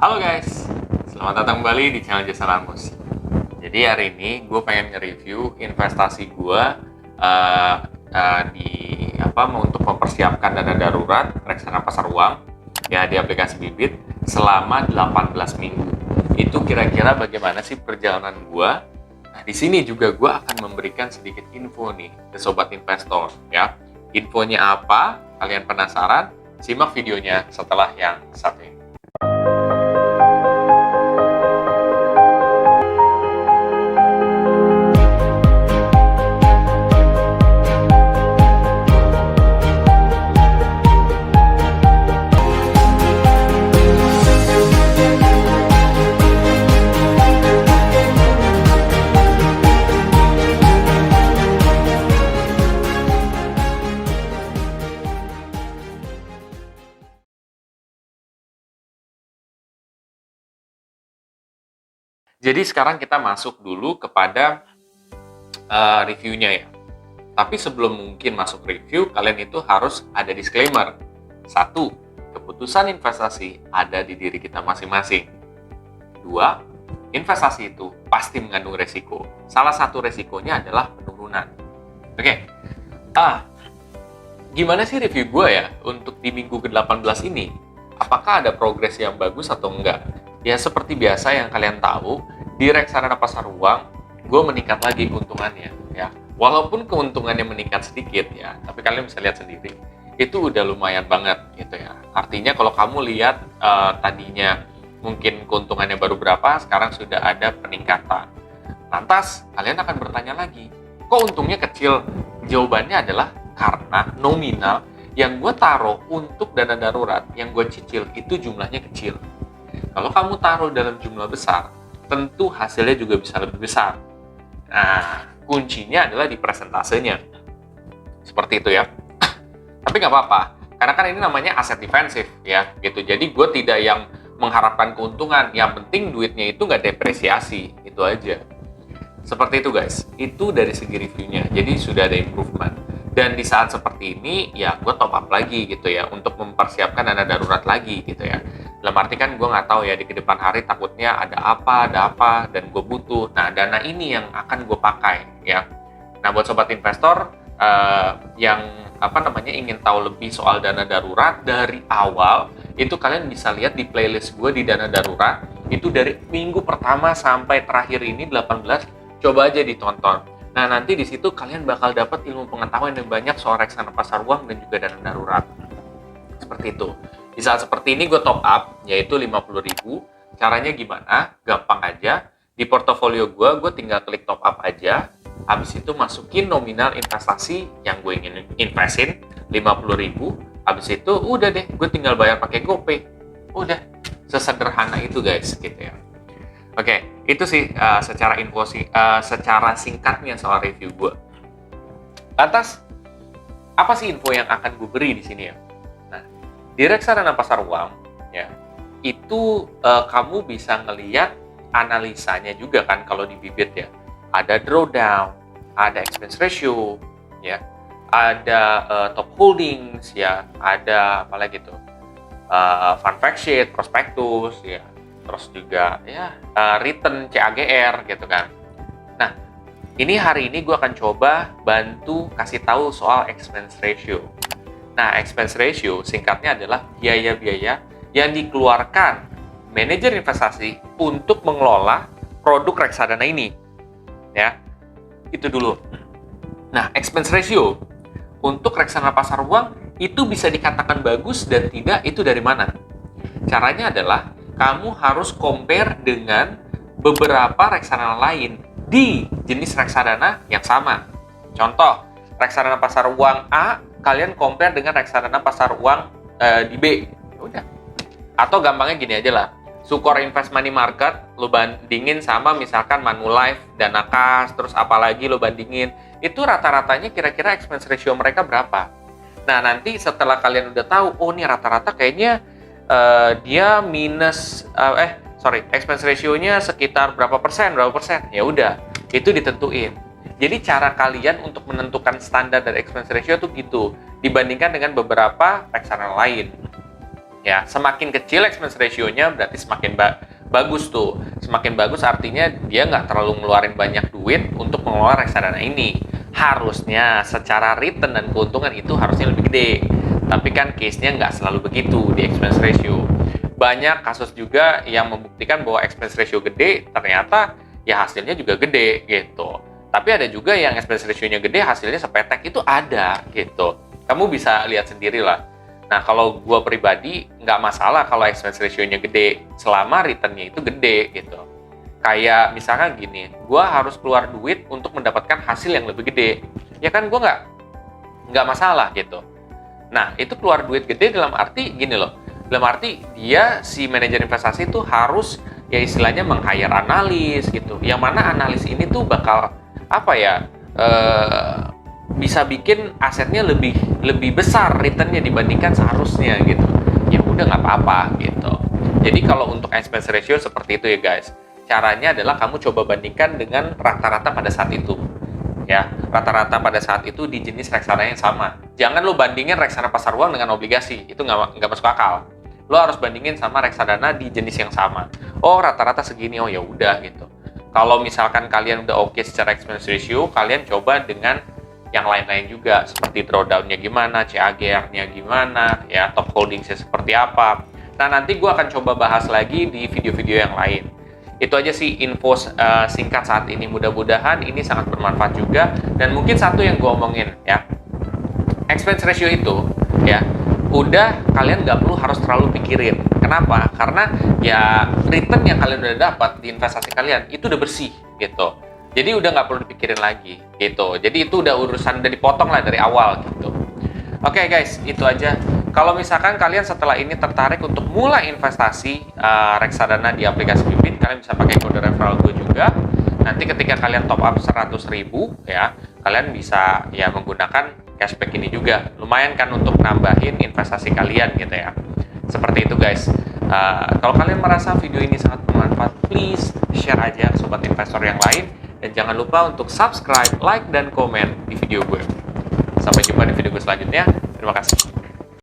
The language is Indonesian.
Halo guys, selamat datang kembali di channel Jasa Ramos. Jadi hari ini gue pengen nge-review investasi gue di untuk mempersiapkan dana darurat reksadana pasar uang ya di aplikasi Bibit selama 18 minggu. Itu kira-kira bagaimana sih perjalanan gue? Nah, di sini juga gue akan memberikan sedikit info nih ke sobat investor ya. Infonya apa? Kalian penasaran? Simak videonya setelah yang satu ini. Jadi sekarang kita masuk dulu kepada reviewnya ya. Tapi sebelum mungkin masuk review, kalian itu harus ada disclaimer. Satu, keputusan investasi ada di diri kita masing-masing. Dua, investasi itu pasti mengandung resiko. Salah satu resikonya adalah penurunan. Oke, gimana sih review gue ya untuk di minggu ke-18 ini? Apakah ada progres yang bagus atau enggak? Ya seperti biasa yang kalian tahu, di reksadana pasar uang, gue meningkat lagi keuntungannya ya. Walaupun keuntungannya meningkat sedikit ya, tapi kalian bisa lihat sendiri, itu udah lumayan banget gitu ya. Artinya kalau kamu lihat tadinya mungkin keuntungannya baru berapa, sekarang sudah ada peningkatan. Lantas, kalian akan bertanya lagi, kok untungnya kecil? Jawabannya adalah karena nominal yang gue taruh untuk dana darurat, yang gue cicil, itu jumlahnya kecil. Kalau kamu taruh dalam jumlah besar, tentu hasilnya juga bisa lebih besar. Nah, kuncinya adalah di presentasenya. Seperti itu ya. Tapi nggak apa-apa, karena kan ini namanya aset defensif ya, gitu. Jadi gue tidak yang mengharapkan keuntungan, yang penting duitnya itu nggak depresiasi, itu aja. Seperti itu guys, itu dari segi reviewnya, jadi sudah ada improvement. Dan di saat seperti ini, ya gue top up lagi gitu ya, untuk mempersiapkan dana darurat lagi gitu ya. Dalam arti kan gue nggak tahu ya, di kedepan hari takutnya ada apa, dan gue butuh. Nah, dana ini yang akan gue pakai ya. Nah, buat sobat investor yang ingin tahu lebih soal dana darurat dari awal, itu kalian bisa lihat di playlist gue di dana darurat. Itu dari minggu pertama sampai terakhir ini 18, coba aja ditonton. Nah, nanti di situ kalian bakal dapat ilmu pengetahuan yang banyak soal reksadana pasar uang dan juga dana darurat. Seperti itu. Di saat seperti ini gue top up, yaitu 50.000. Caranya gimana? Gampang aja. Di portofolio gue tinggal klik top up aja. Habis itu masukin nominal investasi yang gue ingin investin, 50.000. Habis itu udah deh, gue tinggal bayar pakai GoPay. Udah, sesederhana itu guys, gitu ya. Oke, itu sih secara singkatnya soal review gue. Lantas, apa sih info yang akan gue beri di sini ya? Nah, di reksadana pasar uang, ya, itu kamu bisa ngelihat analisanya juga kan kalau di Bibit ya. Ada drawdown, ada expense ratio, ya, ada top holdings, ya, ada apa lagi tuh? Fund fact sheet, prospektus, ya. Terus juga ya return CAGR gitu kan. Nah, hari ini gue akan coba bantu kasih tahu soal expense ratio. Nah, expense ratio singkatnya adalah biaya-biaya yang dikeluarkan manajer investasi untuk mengelola produk reksadana ini. Ya, itu dulu. Nah, expense ratio untuk reksadana pasar uang itu bisa dikatakan bagus dan tidak, itu dari mana? Caranya adalah kamu harus compare dengan beberapa reksadana lain di jenis reksadana yang sama. Contoh, reksadana pasar uang A, kalian compare dengan reksadana pasar uang di B. Udah. Atau gampangnya gini aja lah. Sukor Invest Money Market, lo bandingin sama misalkan Manulife, Dana Kas, terus apalagi lo bandingin. Itu rata-ratanya kira-kira expense ratio mereka berapa. Nah, nanti setelah kalian udah tahu, oh nih rata-rata kayaknya dia expense ratio-nya sekitar berapa persen, ya udah, itu ditentuin. Jadi cara kalian untuk menentukan standar dari expense ratio tuh gitu, dibandingkan dengan beberapa reksadana lain. Ya, semakin kecil expense ratio-nya berarti semakin bagus tuh. Semakin bagus artinya dia nggak terlalu ngeluarin banyak duit untuk mengelola reksadana ini. Harusnya secara return dan keuntungan itu harusnya lebih gede. Tapi kan case-nya nggak selalu begitu di expense ratio. Banyak kasus juga yang membuktikan bahwa expense ratio gede, ternyata ya hasilnya juga gede gitu. Tapi ada juga yang expense ratio-nya gede, hasilnya sepetek, itu ada gitu. Kamu bisa lihat sendiri lah. Nah, kalau gue pribadi, nggak masalah kalau expense ratio-nya gede, selama return-nya itu gede, gitu. Kayak misalkan gini, gue harus keluar duit untuk mendapatkan hasil yang lebih gede. Ya kan, gue nggak masalah, gitu. Nah, itu keluar duit gede dalam arti gini loh. Dalam arti, si manajer investasi itu harus, ya istilahnya meng-hire analis, gitu. Yang mana analis ini tuh bakal, apa ya, bisa bikin asetnya lebih besar returnnya dibandingkan seharusnya gitu. Ya udah nggak apa-apa gitu. Jadi kalau untuk expense ratio seperti itu ya guys. Caranya adalah kamu coba bandingkan dengan rata-rata pada saat itu. Ya, rata-rata pada saat itu di jenis reksadana yang sama. Jangan lo bandingin reksadana pasar uang dengan obligasi, itu nggak masuk akal. Lo harus bandingin sama reksadana di jenis yang sama. Oh rata-rata segini, oh ya udah gitu. Kalau misalkan kalian udah oke secara expense ratio, kalian coba dengan yang lain-lain juga, seperti drawdown-nya gimana, CAGR-nya gimana, ya top holdings-nya seperti apa. Nah, nanti gue akan coba bahas lagi di video-video yang lain. Itu aja sih info singkat saat ini. Mudah-mudahan ini sangat bermanfaat juga. Dan mungkin satu yang gue omongin ya, expense ratio itu ya, udah kalian nggak perlu harus terlalu pikirin. Kenapa? Karena ya return yang kalian udah dapat di investasi kalian itu udah bersih gitu. Jadi udah nggak perlu dipikirin lagi gitu. Jadi itu udah urusan udah dipotong lah dari awal gitu. Oke guys, itu aja. Kalau misalkan kalian setelah ini tertarik untuk mulai investasi reksadana di aplikasi Bibit, kalian bisa pakai kode referral gue juga. Nanti ketika kalian top up 100.000 ya, kalian bisa ya menggunakan cashback ini juga. Lumayan kan untuk nambahin investasi kalian gitu ya. Seperti itu guys. Kalau kalian merasa video ini sangat bermanfaat, please share aja ke sobat investor yang lain. Dan jangan lupa untuk subscribe, like, dan komen di video gue. Sampai jumpa di video gue selanjutnya. Terima kasih.